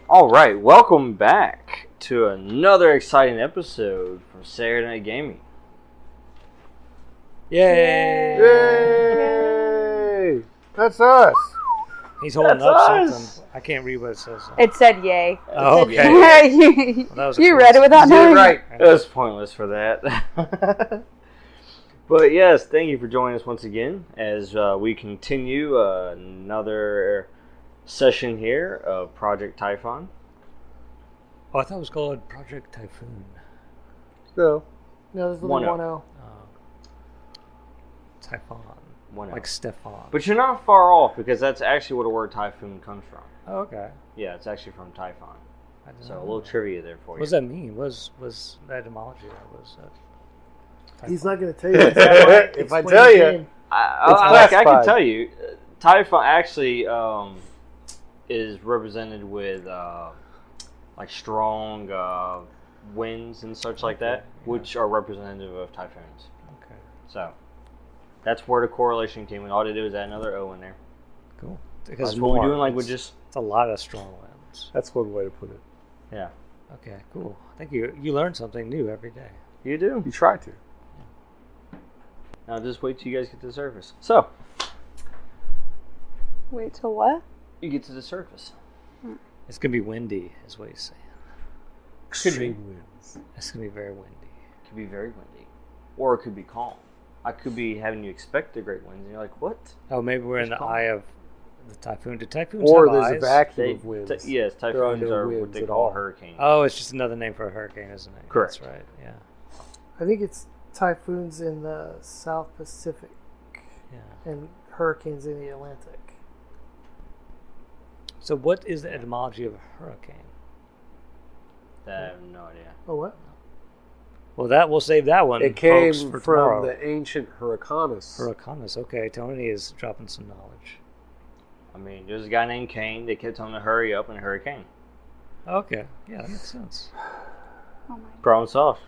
All right, welcome back to another exciting episode from Saturday Night Gaming. Yay! Yay! That's us. He's holding That's up us. something. I can't read what it says. It said yay. Oh, okay. you Well, that was a you read it without You did it knowing. right. It was pointless for that. But yes, thank you for joining us once again as we continue another session here of Project Typhon. Oh, I thought it was called Project Typhoon. No. No, there's One only O. 1-0. Typhon. 1-0. Like Stefan. But you're not far off because that's actually where the word typhoon comes from. Oh, okay. Yeah, it's actually from Typhon. I didn't So a know little that. trivia there for What you. does that mean? Was the etymology that was He's Typhon? not going to tell you. Exactly. If I tell you. I can classified. tell you, Typhon actually is represented with like strong winds and such like that, yeah. which are representative of typhoons. Okay, So that's where the correlation came in. All they do is add another O in there. cool. That's what we do in languages. It's a lot of strong winds. That's one way to put it. Yeah, Okay, cool. Thank you. You learn something new every day. you do. You try to. Now just wait till you guys get to the surface. So Wait till what? you get to the surface. It's gonna be windy, is what he's saying. Extreme winds. It's gonna be very windy. It could be very windy, or it could be calm. I could be having you expect the great winds, and you're like, "What?" Oh, maybe we're in It's the calm. eye of the typhoon. Do typhoons Or have there's eyes? a vacuum of winds. Yes, There are typhoons no are what winds they at call all. hurricanes. Oh, it's just another name for a hurricane, isn't it? Correct. That's right. Yeah. I think it's typhoons in the South Pacific Yeah. and hurricanes in the Atlantic. So, what is the etymology of a hurricane? I have no idea. Oh, what? Well, that we'll save that one. It came folks, for from tomorrow. the ancient Hyrcanus. Hyrcanus. Okay, Tony is dropping some knowledge. I mean, there's a guy named Cain. They kept telling him to hurry up and hurricane. Okay, yeah, that makes sense. Oh my. Problem solved.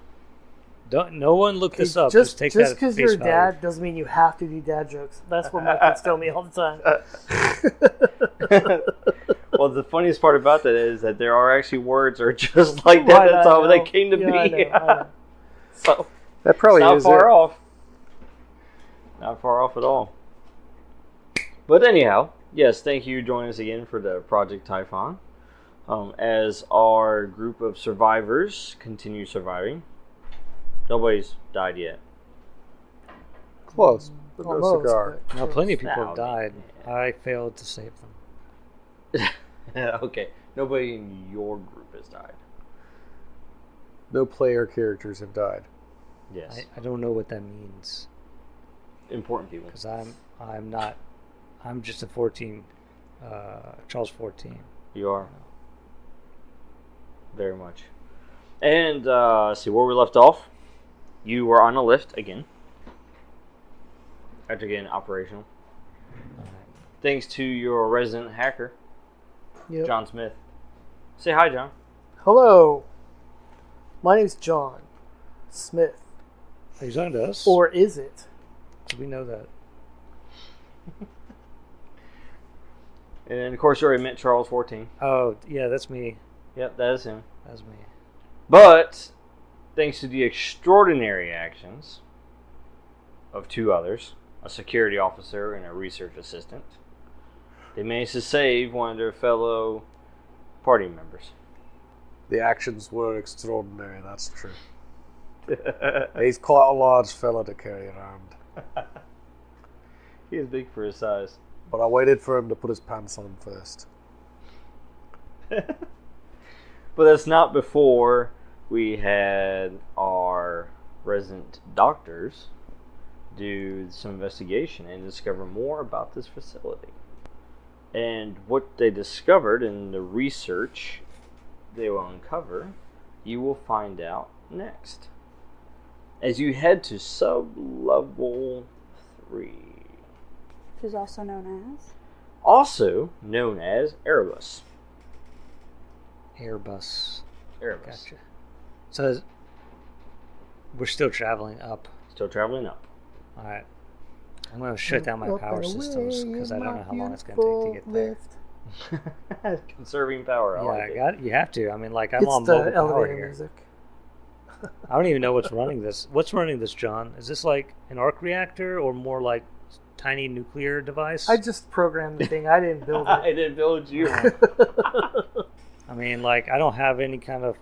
No one look this up. Just take that Just at because face you're a value. dad doesn't mean you have to do dad jokes. That's what my kids tell me all the time. Well, the funniest part about that is that there are actually words that are just like that. Right, That's I how know. they came to Yeah, I be. know, I know. So That probably not is far it. off. Not far off at all. But anyhow, yes, thank you for joining us again for the Project Typhon. As our group of survivors continue surviving. Nobody's died yet. Close, but no Almost, cigar. but Now, close. plenty of people No, have died. yeah. I failed to save them. Okay, nobody in your group has died. No player characters have died. Yes, I don't know what that means important people. because I'm not. I'm just a 14. Charles 14. You are. Very much. And see where we left off. You were on a lift again. After getting operational. Thanks to your resident hacker, Yep. John Smith. Say hi, John. Hello. My name's John Smith. Are you talking to us? Or is it? Do we know that? And of course, you already met Charles 14. Oh, yeah, that's me. Yep, that is him. That's me. But thanks to the extraordinary actions of two others, a security officer and a research assistant, they managed to save one of their fellow party members. The actions were extraordinary, that's true. He's quite a large fella to carry around. He is big for his size. But I waited for him to put his pants on first. But that's not before we had our resident doctors do some investigation and discover more about this facility. And what they discovered in the research they will uncover, you will find out next. As you head to sub-level 3. Which is also known as. Also known as Erebus. Airbus. Erebus. Gotcha. So we're still traveling up. Still traveling up. All right. I'm going to shut down my Up power and systems away because I in don't my know how long it's going to take to get beautiful there. lift. Conserving power. I Yeah, like it. you have to. I mean, like, I'm It's on the mobile power elevator here. music. I don't even know what's running this. What's running this, John? Is this like an arc reactor or more like tiny nuclear device? I just programmed the thing. I didn't build I it. didn't build you. I mean, like, I don't have any kind of...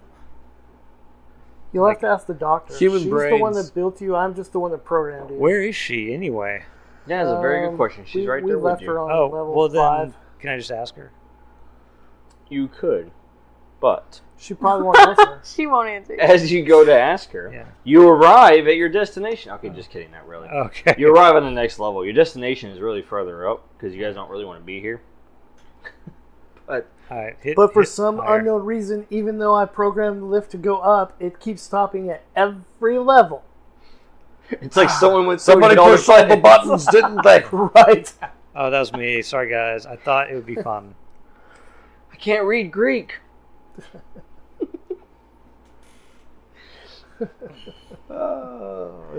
You'll have to ask the doctor. Human She's the one brains. that built you. I'm just the one that programmed you. Where is she, anyway? Yeah, that's a very good question. She's right there we with left her you. on Oh, level well then, 5. can I just ask her? You could, but She probably won't answer. She won't answer. as you go to ask her, Yeah. you arrive at your destination. Okay, just kidding, not really. Okay. You arrive on the next level. Your destination is really further up because you guys don't really want to be here. But All right, But for hit some higher. unknown reason, even though I programmed the lift to go up, it keeps stopping at every level. it's like someone went Somebody pushed all the buttons, didn't they? Right. Oh, that was me. Sorry, guys. I thought it would be fun. I can't read Greek.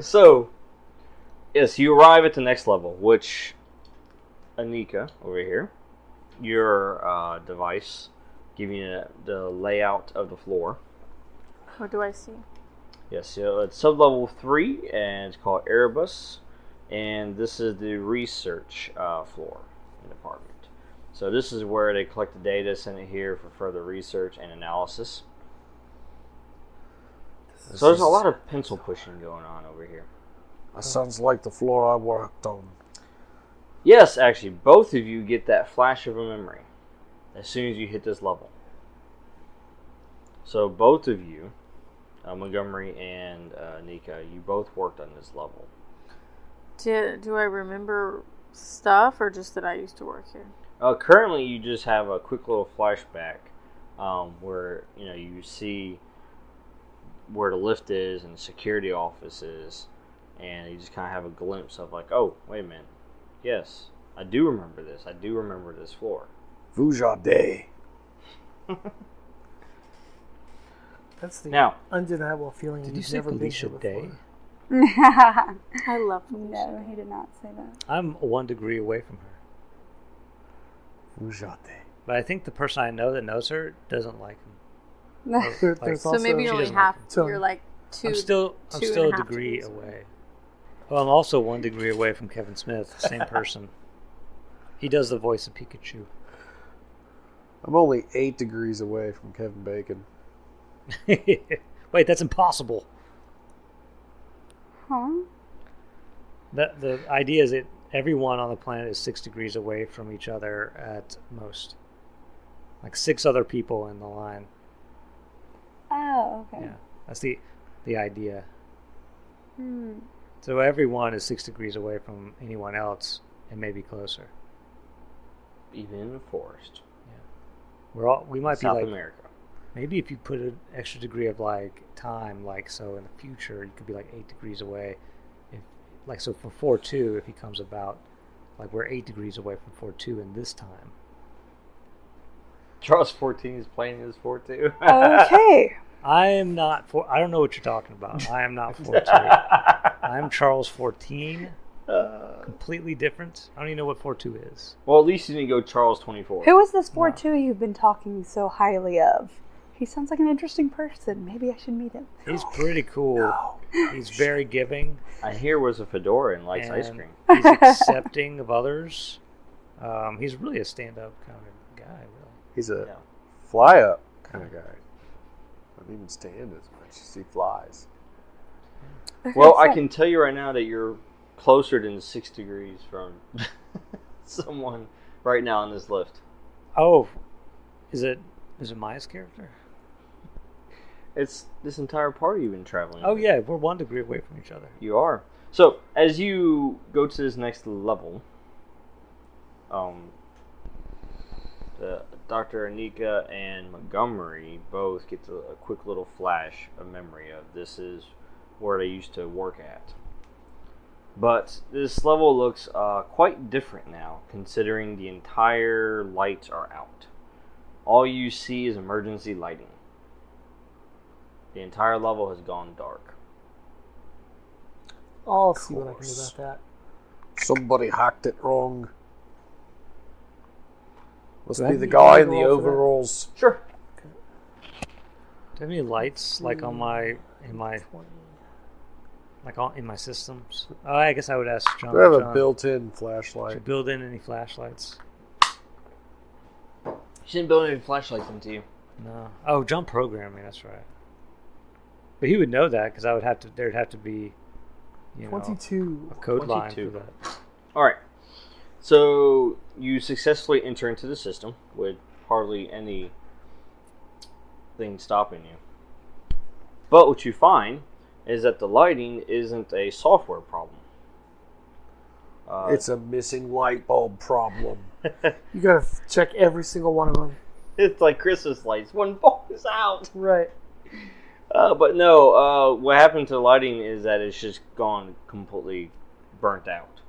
So, yes, you arrive at the next level, which Anika over here, your device, giving you the layout of the floor. What do I see? Yes, so it's sub-level 3, and it's called Erebus, and this is the research floor and department. So this is where they collect the data, send it here for further research and analysis. So there's a lot of pencil pushing going on over here. That sounds like the floor I worked on. Yes, actually, both of you get that flash of a memory as soon as you hit this level. So both of you, Montgomery and Nika, you both worked on this level. Do I remember stuff or just that I used to work here? Currently, you just have a quick little flashback where you see where the lift is and the security office is, and you just kind of have a glimpse of like, oh, wait a minute, yes, I do remember this. I do remember this floor. Vujade. That's the Now, undeniable feeling. Did you you've say never been Felicia here Day? before. I love Felicia. No, he did not say that. I'm 1 degree away from her. Vujade. But I think the person I know that knows her doesn't like him. There's So also, maybe She you're only doesn't like half. him. So- You're like two. I'm still two a and a half degree degrees away. Well, I'm also 1 degree away from Kevin Smith, same person. He does the voice of Pikachu. I'm only 8 degrees away from Kevin Bacon. Wait, that's impossible. Huh? The idea is that everyone on the planet is 6 degrees away from each other at most. Like 6 other people in the line. Oh, okay. Yeah, that's the idea. Hmm. So everyone is 6 degrees away from anyone else, and maybe closer. even in the forest, We might South be like America. maybe if you put an extra degree of like time, like so in the future, you could be like 8 degrees away. If like so for 4-2, if he comes about, like we're 8 degrees away from 4-2 in this time. Charles 14 is playing his 4-2. Okay. I am not I don't know what you're talking about. I am not 4-2. I'm Charles 14. Completely different. I don't even know what 4-2 is. Well, at least you didn't go Charles 24. Who is this 4-2 you've been talking so highly of? He sounds like an interesting person. Maybe I should meet him. He's pretty cool. He's very giving. I hear was a fedora and likes ice and cream. He's accepting of others. He's really a stand-up kind of guy, really. He's a Yeah. fly-up kind of guy. Doesn't even stand as much as he flies. Well, I can tell you right now that you're closer than 6 degrees from someone right now on this lift. Oh, is it Maya's character? It's this entire party you've been traveling Oh with. yeah, we're 1 degree away from each other. You are. So, as you go to this next level, Dr. Anika and Montgomery both get a quick little flash of memory of this is where they used to work at. But this level looks quite different now, considering the entire lights are out. All you see is emergency lighting. The entire level has gone dark. I'll see what I can do course. about that. Somebody hacked it wrong. Must Do I be have the any guy in the overall for that? overalls. Sure. Do I have any lights like on my in my in my systems? Oh, I guess I would ask John. Do I have a John, built-in should flashlight? you build in any flashlights? She didn't build any flashlights into you. No. Oh, John programming. That's right. But he would know that because I would have to. There'd have to be, 22. a code line 22. for that. All right. So you successfully enter into the system with hardly anything stopping you. But what you find is that the lighting isn't a software problem. It's a missing light bulb problem. You gotta check every single one of them. It's like Christmas lights. One falls out. Right. But no, what happened to the lighting is that it's just gone completely burnt out.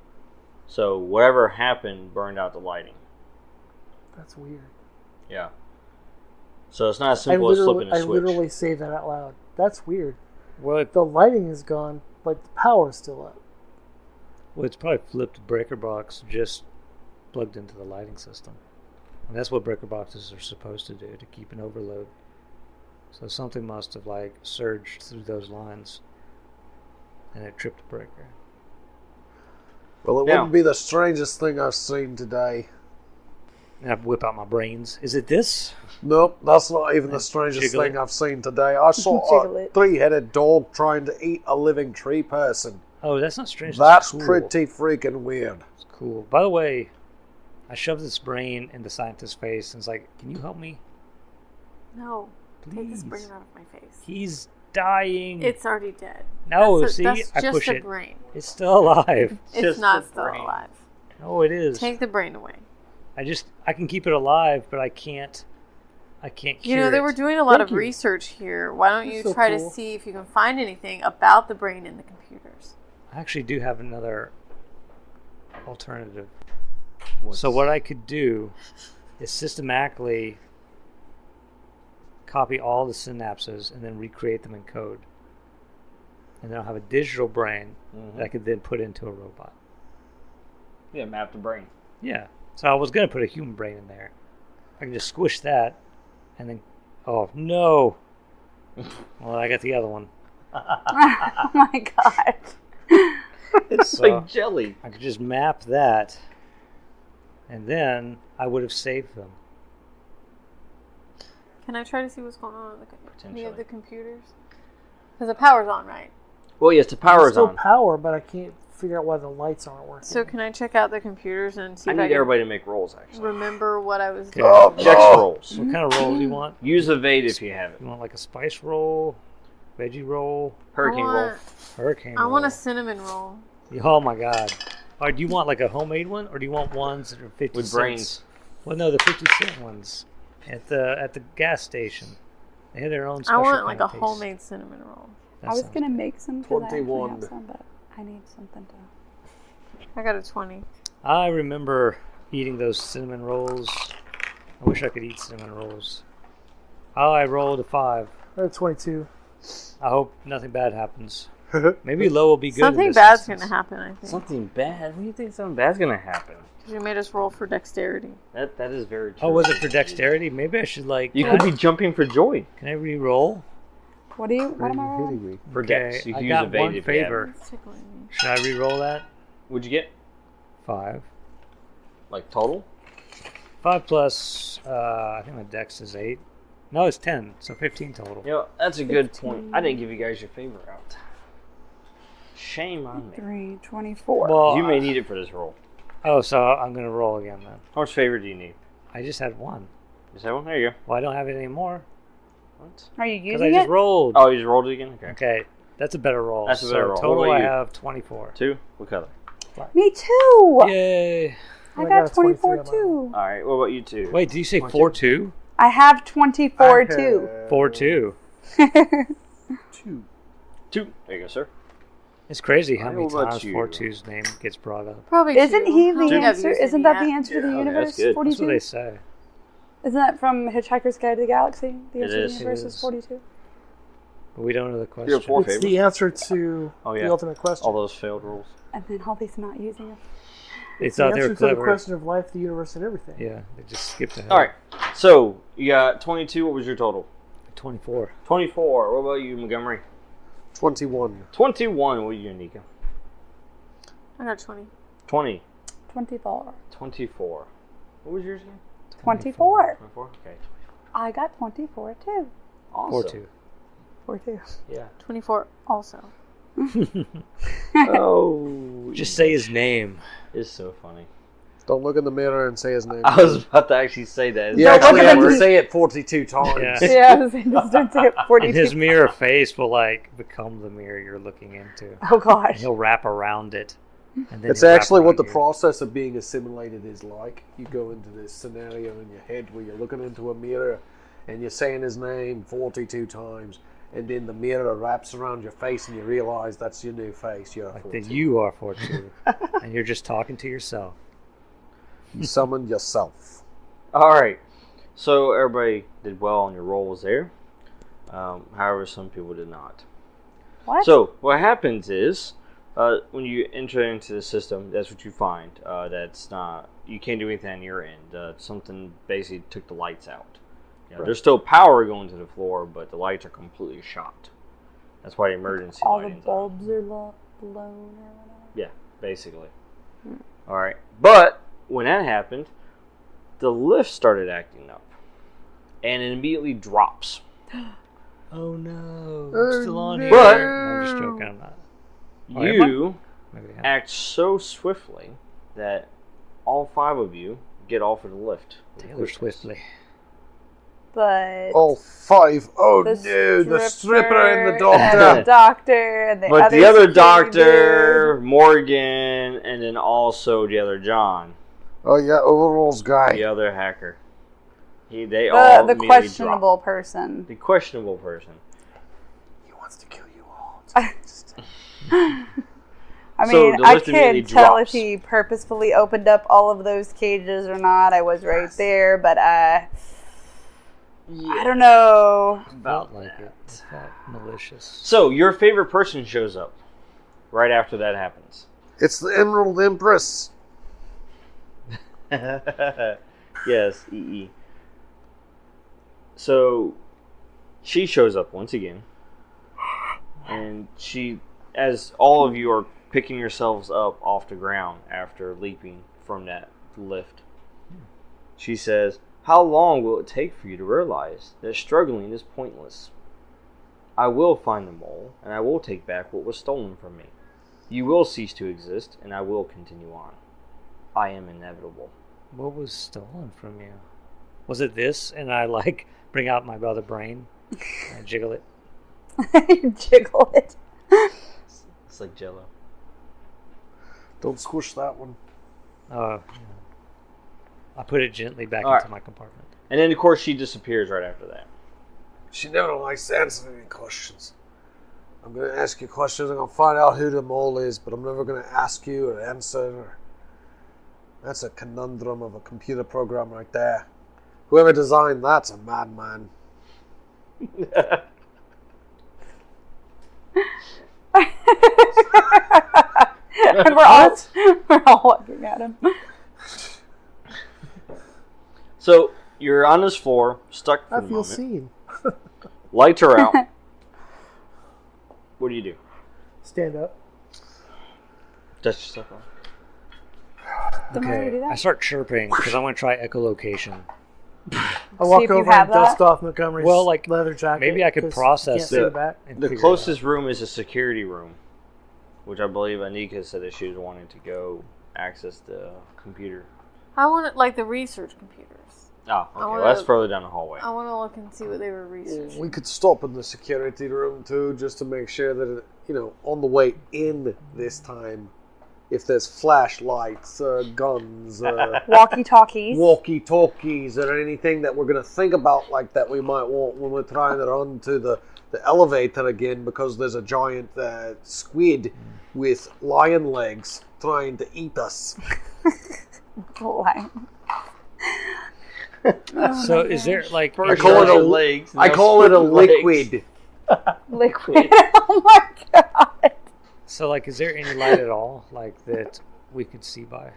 So whatever happened burned out the lighting. That's weird. Yeah. So it's not as simple as flipping a I switch. literally say that out loud. That's weird. Well, The lighting is gone, but the power's still up. it's probably flipped breaker box just plugged into the lighting system. And that's what breaker boxes are supposed to do, to keep an overload. So something must have surged through those lines, and it tripped a breaker. Well, it Now- wouldn't be the strangest thing I've seen today. And I whip out my brains. Is it this? Nope, that's not even the And strangest jiggle thing it. I've seen today. I saw Jiggle a it. three-headed dog trying to eat a living tree person. Oh, that's not strange. That's cool. pretty freaking weird. It's cool. By the way, I shoved this brain in the scientist's face and was like, "Can you help me? No. Take this Please. brain out of my face. He's dying." It's already dead. No, that's see, that's I just push a it. brain. It's still alive. It's Just not the still brain. alive. No, it is. Take the brain away. I can keep it alive, but I can't cure You know, they it. were doing a lot Thank of you. research here. Why don't you That's so try cool. to see if you can find anything about the brain in the computers? I actually do have another alternative. What's- So what I could do is systematically copy all the synapses and then recreate them in code. And then I'll have a digital brain that I could then put into a robot. Yeah, map the brain. Yeah. So I was going to put a human brain in there. I can just squish that and then... Oh, no! Well, I got the other one. Oh my god. It's So- like jelly. I could just map that, and then I would have saved them. Can I try to see what's going on in any Potentially. of the computers? Because the power's on, right? Well, yes, the There's power's still on. power, but I can't figure out why the lights aren't working. So can I check out the computers and see I if I need can everybody to make rolls, actually. remember what I was Okay. doing? Oh, Chex no. rolls. What kind of roll do you want? Use evade if you have it. You want like a spice roll, veggie roll, Hurricane I roll. want, hurricane I roll? want a cinnamon roll. Oh my god. Or do you want like a homemade one, or do you want ones that are 50 With cents? brains. Well, no, the 50-cent ones at the gas station. They have their own I special want like kind a of taste. homemade cinnamon roll. That I was sounds gonna good. make some because I actually 21. have some, but I need something to. I got a 20. I remember eating those cinnamon rolls. I wish I could eat cinnamon rolls. Oh, I rolled a 5. I have 22. I hope nothing bad happens. Maybe low will be good. Something in this bad's instance. going to happen, I think. Something bad? What do you think something bad's going to happen? Because you made us roll for dexterity. That is very true. Oh, was it for dexterity? Maybe I should like. You could be jumping for joy. Can I re-roll? What am I rolling? For Okay, dex. You I can got use evade one if you have it. favor. It's tickling me. Should I re-roll that? What'd you get? 5. Like total? 5 plus. I think my dex is 8. No, it's 10. So 15 total. You know, that's a good point. I didn't give you guys your favor out. Shame on me. 3, 24. Well, You may need it for this roll. Oh, so I'm gonna roll again then. How much favor do you need? I just had 1. Is that one? There you go. Well, I don't have it anymore What? Are you because I using just it? rolled. Oh, you just rolled it again? Okay. Okay, that's a better roll. That's a better So roll. What Total, about I you? have 24. 2? What color? Me too. Yay! I I got got a 24 23 too. Alright, what about you two? Wait, did you say 22. 4-2? I have 24 too. 4-2. 2. 2. There you go, sir. It's crazy how I many know about times you. 4-2's name gets brought up. Probably Isn't two. he How many the have answer? you Isn't seen that the yet? answer to the Yeah, okay, universe? that's good. That's what 42. they say. Isn't that from Hitchhiker's Guide to the Galaxy? The It answer to is. the universe It is is. 42. But we don't know the You question. have 4 It's favors. the answer to Oh, the yeah. ultimate question. All those failed rolls. And then Holly's not using it. They The thought they answer were to the clever. question of life, the universe, and everything. Yeah, they just skipped ahead. All right. So you got 22. What was your total? 24. 24. What about you, Montgomery? 21. 21. What are you, Nika? I got 20. 20. 24. 24. What was yours again? 24. 24. Okay. I got 24 too. Awesome. 4-2. 42. Yeah. 24 also. Oh. Just say his name. It's so funny. Don't look in the mirror and say his name. I was about to actually say that. You Don't actually look have at to the- say it 42 times. Yeah. Yeah, just don't say it. And 42. his mirror face will like become the mirror you're looking into. Oh And gosh. he'll wrap around it. And then It's he'll wrap actually what the around you. process of being assimilated is like. You go into this scenario in your head where you're looking into a mirror and you're saying his name 42 times, and then the mirror wraps around your face and you realize that's your new face. You're Like 42. that you are 42. And you're just talking to yourself. You summoned yourself. All right. So everybody did well on your rolls there. However, some people did not. What? So what happens is, when you enter into the system, that's what you find. That's not, you can't do anything on your end. Something basically took the lights out. You know, There's still power going to the floor, but the lights are completely shot. That's why emergency All the lighting's on. bulbs are blown or whatever. Yeah, basically. All right. But when that happened, the lift started acting up, and it immediately drops. Oh no. Oh, I'm still on here. But- I'm just joking. I'm not. Oh, am I? You Maybe I am. act so swiftly that all 5 of you get off of the lift. with Taylor quickness. Swiftly. But All 5. Oh the no, the stripper and the and doctor. the doctor and the But other the other security doctor, dude. Morgan, and then also the other John, Oh yeah, overalls guy. the other hacker. They all The immediately questionable person. drop. The questionable person. He wants to kill you all. I So mean, the I lift immediately can't tell drops. if he purposefully opened up all of those cages or not. I was right there, but I don't know. Felt like it. It felt malicious. So your favorite person shows up right after that happens. It's the Emerald Empress. Yes, EE. So she shows up once again, and she, as all of you are picking yourselves up off the ground after leaping from that lift, she says, "How long will it take for you to realize that struggling is pointless? I will find the mole, and I will take back what was stolen from me. You will cease to exist, and I will continue on. I am inevitable." What was stolen from you? Was it this? And I like bring out my other brain and jiggle it. You jiggle it. It's like Jello. Don't squish that one. Yeah. I put it gently back All into right. my compartment. And then, of course, she disappears right after that. She never likes answering any questions. I'm going to ask you questions. I'm going to find out who the mole is, but I'm never going to ask you or answer. That's a conundrum of a computer program right there. Whoever designed that's a madman. And we're all looking at him. So you're on this floor, stuck for I the feel moment. seen. Lights are out. What do you do? Stand up. Dust yourself off. Don't know how to do that. I start chirping because I want to try echolocation. I walk if you over have and dust that. off Montgomery's Well, like, leather jacket. maybe I could 'cause process you can't see the- the back. and The figure it closest room is a security room, which I believe Anika said that she was wanting to go access the computer. I want it like the research computers. Oh, okay. wanna- Well, that's further down the hallway. I want to look and see what they were researching. We could stop in the security room too, just to make sure that, on the way in this time, if there's flashlights, guns, Walkie-talkies. walkie-talkies, or anything that we're going to think about like that we might want when we're trying to run to the elevator again, because there's a giant squid with lion legs trying to eat us. Line. So is there like I call it a legs. I call it a liquid. Liquid. Oh my god. so like is there any light at all like that we could see by?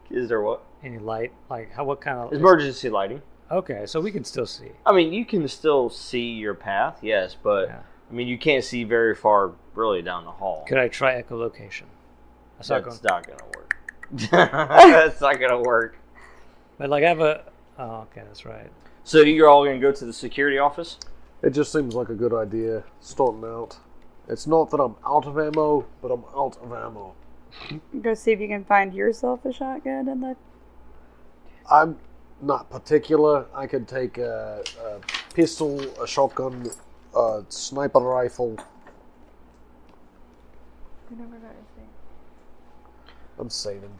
Is there what? Any light? Like what kind of Emergency lighting. Okay, so we can still see. I mean, you can still see your path, yes, but Yeah. I mean, you can't see very far really down the hall. Could I try echolocation? That's not going to work. That's not going to work. But like I have a. Oh, okay, that's right. So you're all going to go to the security office? It just seems like a good idea, starting out. It's not that I'm out of ammo, but I'm out of ammo. Go see if you can find yourself a shotgun in the. I'm not particular. I could take a pistol, a shotgun, a sniper rifle. I never got anything. I'm saving.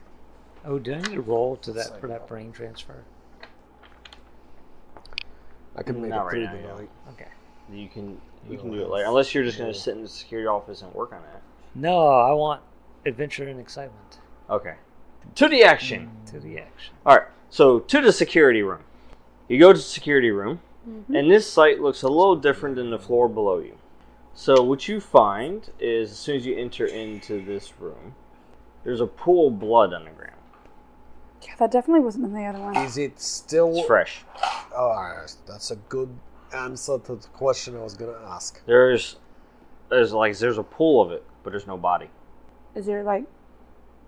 Oh, do I need to roll to that for that brain transfer? I can make Not it through right the now, night. Okay. You can do it later, unless you're just going to sit in the security office and work on that. No, I want adventure and excitement. Okay. To the action. To the action. All right. So to the security room. You go to the security room, and this site looks a little different than the floor below you. So what you find is, as soon as you enter into this room, there's a pool of blood on the ground. Yeah, that definitely wasn't in the other one. Is it still... It's fresh. Alright, that's a good answer to the question I was going to ask. There's a pool of it, but there's no body. Is there like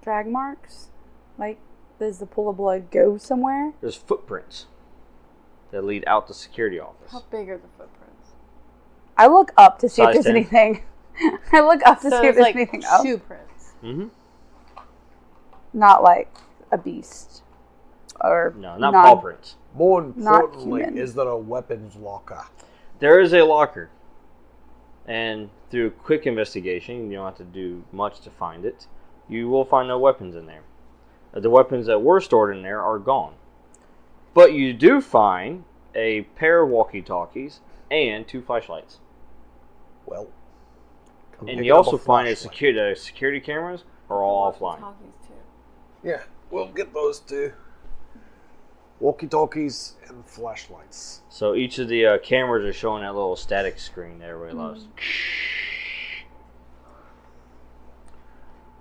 drag marks? Like, does the pool of blood go somewhere? There's footprints that lead out the security office. How big are the footprints? I look up to see if Size there's 10. anything. I look up to see if it's there's like anything up. shoe prints. Mm-hmm. Not like a beast. Or No, not paw prints. More Not importantly, human. is there a weapons locker? There is a locker. And through quick investigation, you don't have to do much to find it. You will find no weapons in there. The weapons that were stored in there are gone. But you do find a pair of walkie-talkies and 2 flashlights. Well, come And pick you up a also find flashlight. the security cameras are all offline. Talkies too. Yeah, we'll get those two. Walkie-talkies and flashlights. So each of the cameras are showing that little static screen that everybody loves.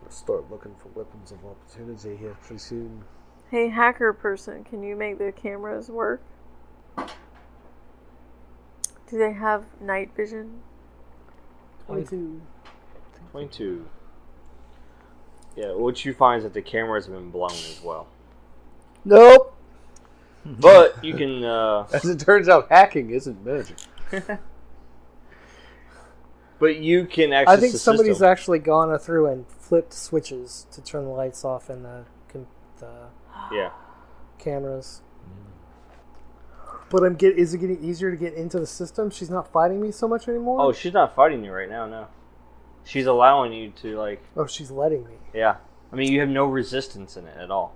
Let's start looking for weapons of opportunity here pretty soon. Hey, hacker person, can you make the cameras work? Do they have night vision? 22. 22. Yeah, what you find is that the cameras have been blown as well. Nope. But you can... As it turns out, hacking isn't magic. But you can access I think the somebody's system. actually gone through and flipped switches to turn the lights off in the Yeah. cameras. But is it getting easier to get into the system? She's not fighting me so much anymore? Oh, she's not fighting you right now, no. She's allowing you to, like... Oh, she's letting me. Yeah. I mean, you have no resistance in it at all.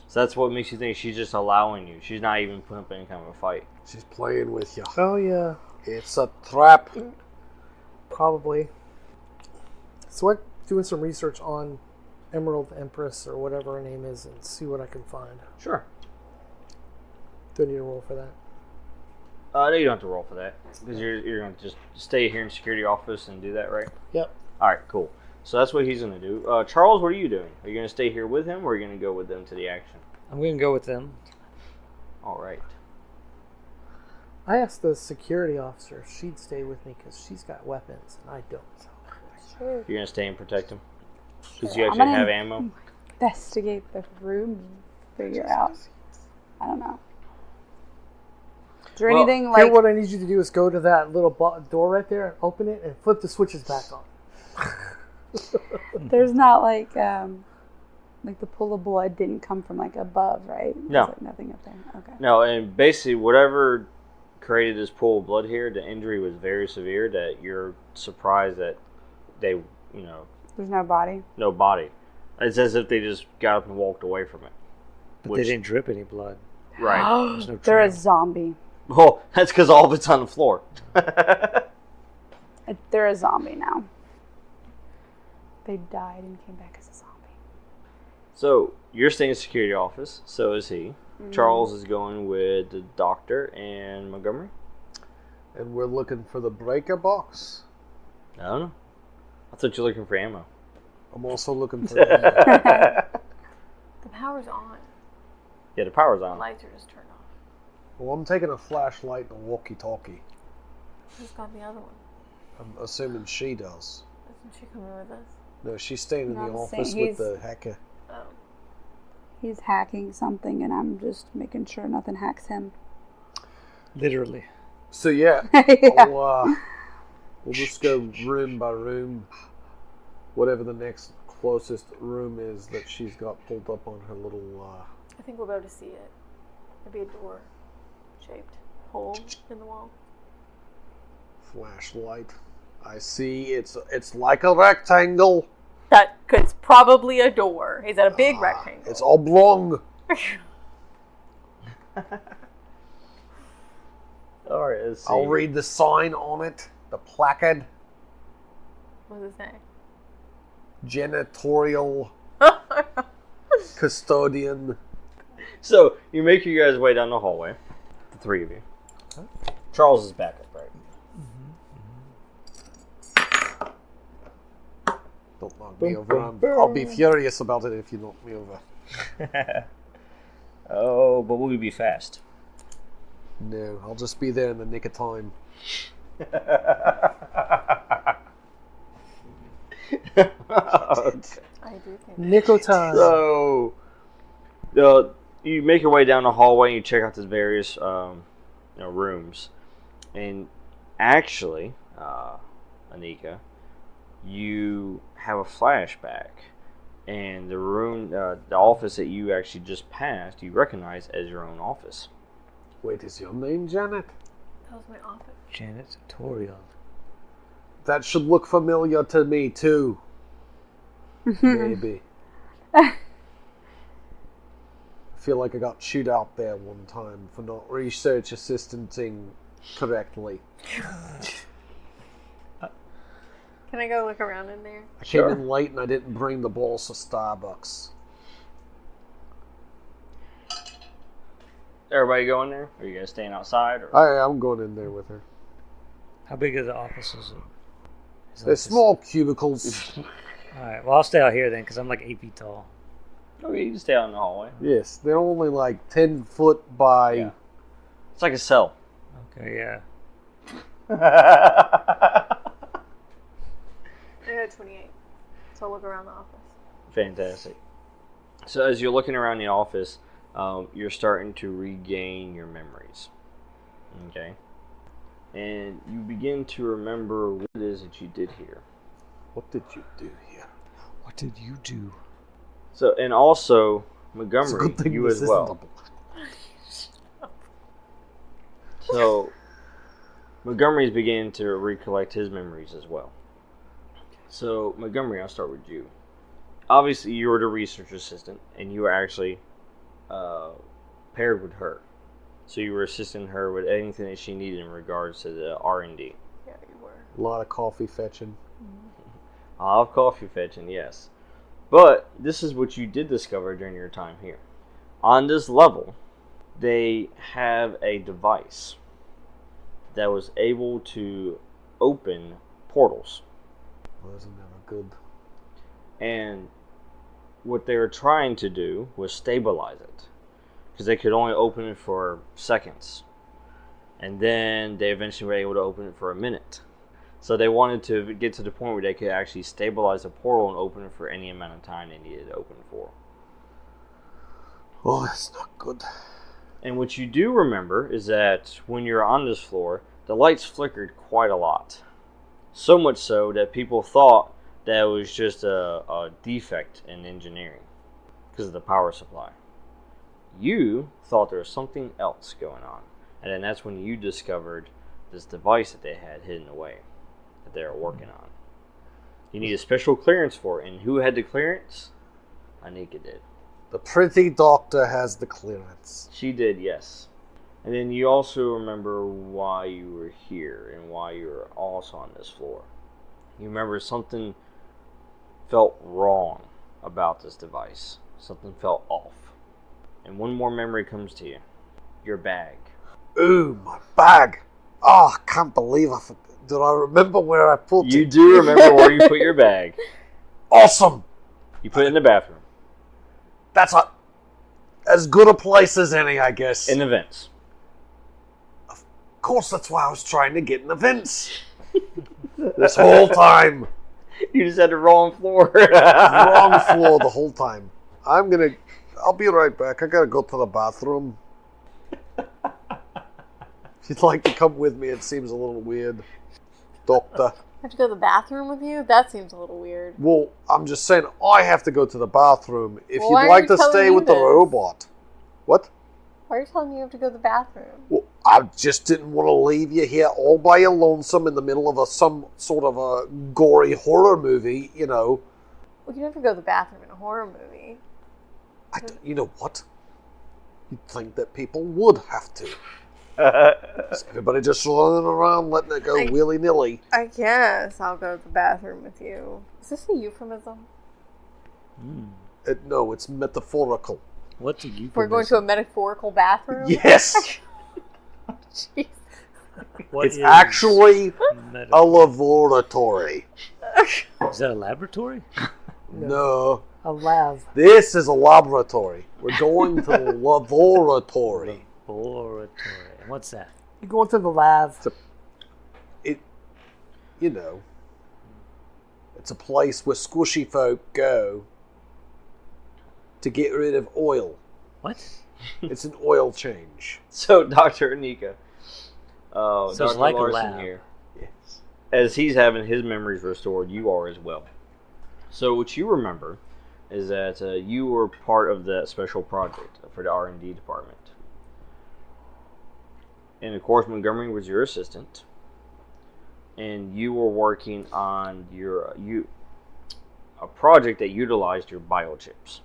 So that's what makes you think she's just allowing you. She's not even putting up any kind of a fight. She's playing with you. Oh, yeah. It's a trap. Probably. So I'm doing some research on Emerald Empress or whatever her name is and see what I can find. Sure. Do I need to roll for that? No, you don't have to roll for that. Because you're going to just stay here in security office and do that, right? Yep. Alright, cool. So that's what he's going to do. Charles, what are you doing? Are you going to stay here with him, or are you going to go with them to the action? I'm going to go with them. Alright. I asked the security officer if she'd stay with me because she's got weapons and I don't. Sure. You're going to stay and protect him? Because you I'm actually gonna have ammo? Investigate the room and figure out. I don't know. Is there Well, anything Here, like. what I need you to do is go to that little door right there and open it and flip the switches back on. There's not like the pool of blood didn't come from like above, right? No. There's, like, nothing up there. Okay. No, and basically whatever created this pool of blood here, the injury was very severe that you're surprised that they, There's no body. no body. It's as if they just got up and walked away from it. But they didn't drip any blood. Right. There's no They're a trail. zombie. Well, that's because all of it's on the floor. They're a zombie now. They died and came back as a zombie. So, you're staying in the security office. So is he. Charles is going with the doctor and Montgomery. And we're looking for the breaker box. I don't know. I thought you were looking for ammo. I'm also looking for The power Yeah, the power's The on. lights are just turned off. Well, I'm taking a flashlight and a walkie-talkie. Who's got the other one? I'm assuming she does. Isn't she coming with us? No, she's staying in No, the I'm office saying with the hacker. Oh. He's hacking something, and I'm just making sure nothing hacks him. Literally. So yeah, Yeah. we'll just go room by room. Whatever the next closest room is that she's got pulled up on her little. I think we'll be able to see it. Maybe a door shaped hole in the wall. Flashlight. I see. It's like a rectangle. It's probably a door. Is that a big rectangle? It's oblong. All right, let's see. I'll read the sign on it. The placard. What does it say? Janitorial custodian. So you make your guys' way down the hallway. The three of you. Charles is back up, right? Don't knock me over. I'll be furious about it if you knock me over. Oh, but we'll be fast. No, I'll just be there in the nick of time. Okay. I do think. Nico time. So, you make your way down the hallway and you check out the various rooms. And actually, Anika, you have a flashback. And the room, the office that you actually just passed, you recognize as your own office. Wait, is your name Janet? That was my office. Janitorial. That should look familiar to me too. Maybe. I feel like I got chewed out there one time for not research assistanting correctly. Can I go look around in there? I Sure. came in late and I didn't bring the balls to Starbucks. Everybody going there? Or are you guys staying outside? Or? I'm going in there with her. How big are the offices? They're small cubicles. Alright, well, I'll stay out here then, because I'm like 8 feet tall. Okay, you can stay out in the hallway. Yes, they're only like 10 foot by... Yeah. It's like a cell. Okay, yeah. I got 28. So I'll look around the office. Fantastic. So as you're looking around the office, you're starting to regain your memories. Okay? And you begin to remember what it is that you did here. What did you do here? What did you do? So, and also, It's a Montgomery, good thing you this as isn't well. So, Montgomery's beginning to recollect his memories as well. So, Montgomery, I'll start with you. Obviously, you were the research assistant, and you were actually paired with her. So you were assisting her with anything that she needed in regards to the R&D. Yeah, you were. A lot of coffee fetching. I'll have coffee fetching, yes. But this is what you did discover during your time here. On this level, they have a device that was able to open portals. Wasn't never good. And what they were trying to do was stabilize it. Because they could only open it for seconds. And then they eventually were able to open it for a minute. So they wanted to get to the point where they could actually stabilize a portal and open it for any amount of time they needed to open it for. Oh, that's not good. And what you do remember is that when you're on this floor, the lights flickered quite a lot. So much so that people thought that it was just a defect in engineering because of the power supply. You thought there was something else going on. And then that's when you discovered this device that they had hidden away that they were working on. You need a special clearance for it. And who had the clearance? Anika did. The pretty doctor has the clearance. She did, yes. And then you also remember why you were here and why you were also on this floor. You remember something felt wrong about this device. Something felt off. And one more memory comes to you. Your bag. Ooh, my bag. Oh, I can't believe I forgot. Did I remember where I put You it? do remember where you put your bag. Awesome. You put it in the bathroom. That's what. as good a place as any, I guess. In events. Of course, that's why I was trying to get in events. This whole time. You just had the wrong floor. Wrong floor the whole time. I'll be right back. I gotta go to the bathroom. If you'd like to come with me, it seems a little weird. Doctor. I have to go to the bathroom with you? That seems a little weird. Well, I'm just saying, I have to go to the bathroom. If Well, why you'd are like you to telling stay me with the this? robot. What? Why are you telling me you have to go to the bathroom? Well, I just didn't want to leave you here all by your lonesome in the middle of some sort of a gory horror movie, you know. Well, you never go to the bathroom in a horror movie. You know what? You'd think that people would have to. Is everybody just running around letting it go willy-nilly? I guess I'll go to the bathroom with you. Is this a euphemism? No, it's metaphorical. What's a euphemism? We're going to a metaphorical bathroom? Yes! Jeez. What It's is actually meta- a laboratory. Is that a laboratory? No. A lav. This is a laboratory. We're going to the laboratory. Laboratory. And what's that? You go into the lav. You know, it's a place where squishy folk go to get rid of oil. What? It's an oil change. So, Dr. Anika. So it's Dr. like a Larson lab. here. Yes. As he's having his memories restored, you are as well. So, what you remember is that you were part of that special project for the R&D department. And, of course, Montgomery was your assistant. And you were working on a project that utilized your biochips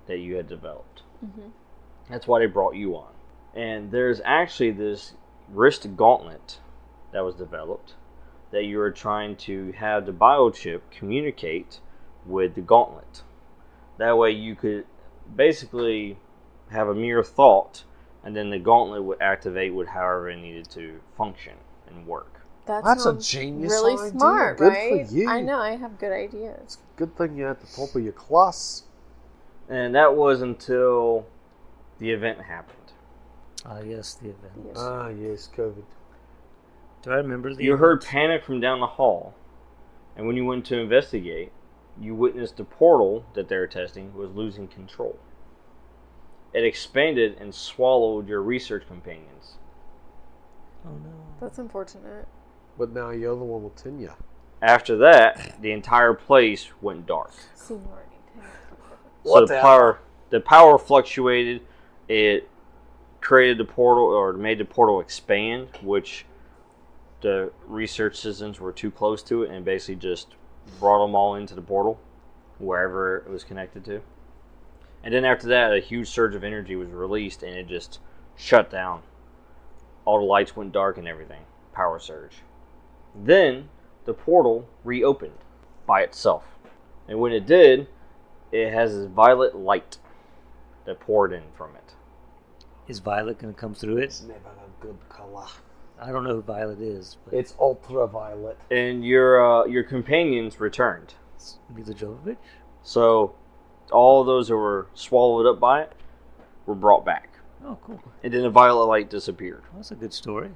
that you had developed. Mm-hmm. That's why they brought you on. And there's actually this wrist gauntlet that was developed that you were trying to have the biochip communicate with the gauntlet. That way you could basically have a mere thought, and then the gauntlet would activate with however it needed to function and work. That's a genius really idea. smart, Good right? for you. I know, I have good ideas. Good thing you're at the top of your class. And that was until the event happened. Yes, the event. Yes. Ah, yes, COVID. Do I remember the You event? heard panic from down the hall, and when you went to investigate, you witnessed the portal that they were testing was losing control. It expanded and swallowed your research companions. Oh no. That's unfortunate. But now you're the one with tenure. After that, the entire place went dark. Seniority. So the power fluctuated. It created the portal, or made the portal expand, which the research systems were too close to it, and basically just brought them all into the portal, wherever it was connected to. And then after that, a huge surge of energy was released, and it just shut down. All the lights went dark and everything. Power surge. Then the portal reopened by itself. And when it did, it has this violet light that poured in from it. Is Violet going to come through it? It's never a good color. I don't know who Violet is, but It's ultraviolet. And your companions returned. Mila Jovovich? So all of those who were swallowed up by it were brought back. Oh, cool. And then the violet light disappeared. Well, that's a good story.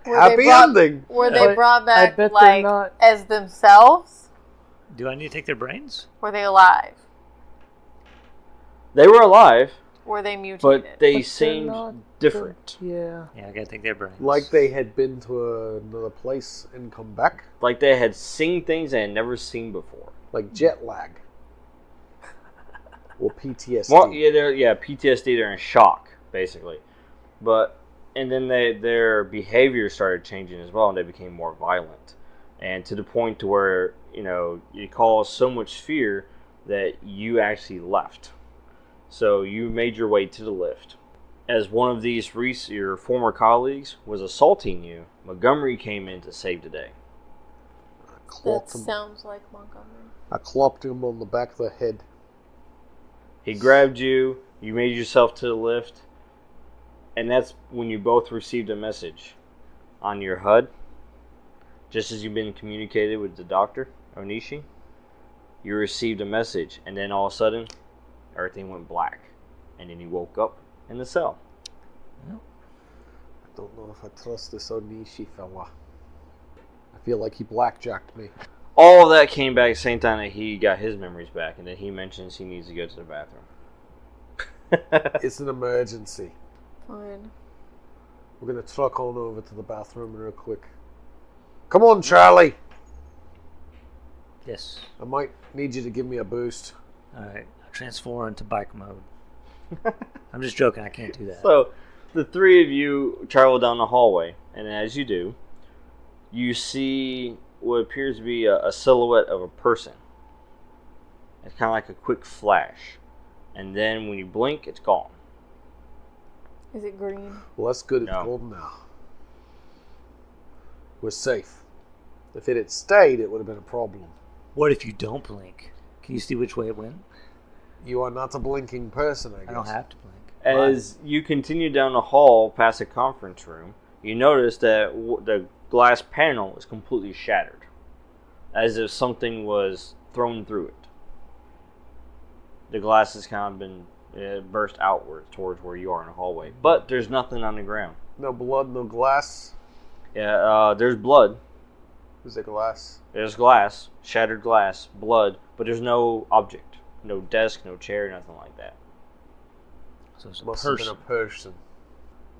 Happy ending. Were they But brought I back bet they're like not- as themselves? Do I need to take their brains? Were they alive? They were alive, Were they mutated? but they But they're seemed not different. Yeah. Yeah, I gotta take their brains. Like they had been to another place and come back. Like they had seen things they had never seen before. Like jet lag. Or PTSD. Well, yeah, PTSD. They're in shock, basically. And then their behavior started changing as well, and they became more violent, and to the point to where it caused so much fear that you actually left. So you made your way to the lift. As one of these your former colleagues was assaulting you, Montgomery came in to save the day. That sounds like Montgomery. I clopped him on the back of the head. He grabbed you. You made yourself to the lift. And that's when you both received a message on your HUD. Just as you've been communicated with the doctor, Onishi. You received a message. And then all of a sudden, everything went black. And then he woke up in the cell. I don't know if I trust this Onishi fella. I feel like he blackjacked me. All of that came back at the same time that he got his memories back, and then he mentions he needs to go to the bathroom. It's an emergency. Fine. We're going to truck on over to the bathroom real quick. Come on, Charlie. Yes. I might need you to give me a boost. Alright, I'll transform into bike mode. I'm just joking, I can't do that. So, the three of you travel down the hallway, and as you do, you see what appears to be a silhouette of a person. It's kind of like a quick flash. And then when you blink, it's gone. Is it green? Well, that's good. It's No. golden now. We're safe. If it had stayed, it would have been a problem. What if you don't blink? Can you see which way it went? You are not a blinking person, I guess. I don't have to blink. As you continue down the hall past the conference room, you notice that the glass panel is completely shattered. As if something was thrown through it. The glass has kind of been burst outwards towards where you are in the hallway. But there's nothing on the ground. No blood, no glass. Yeah, there's blood. Is there glass? There's glass, shattered glass, blood, but there's no object. No desk, no chair, nothing like that. So it's a Must have been person. a person.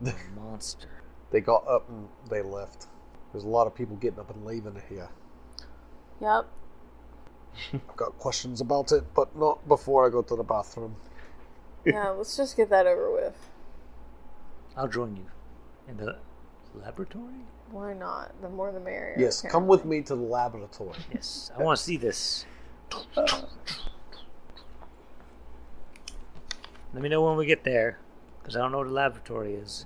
A monster. They got up and they left. There's a lot of people getting up and leaving here. Yep. I've got questions about it, but not before I go to the bathroom. Yeah, let's just get that over with. I'll join you. In the laboratory? Why not? The more the merrier. Yes, come with me to the laboratory. Yes, I want to see this. Let me know when we get there, because I don't know where the laboratory is.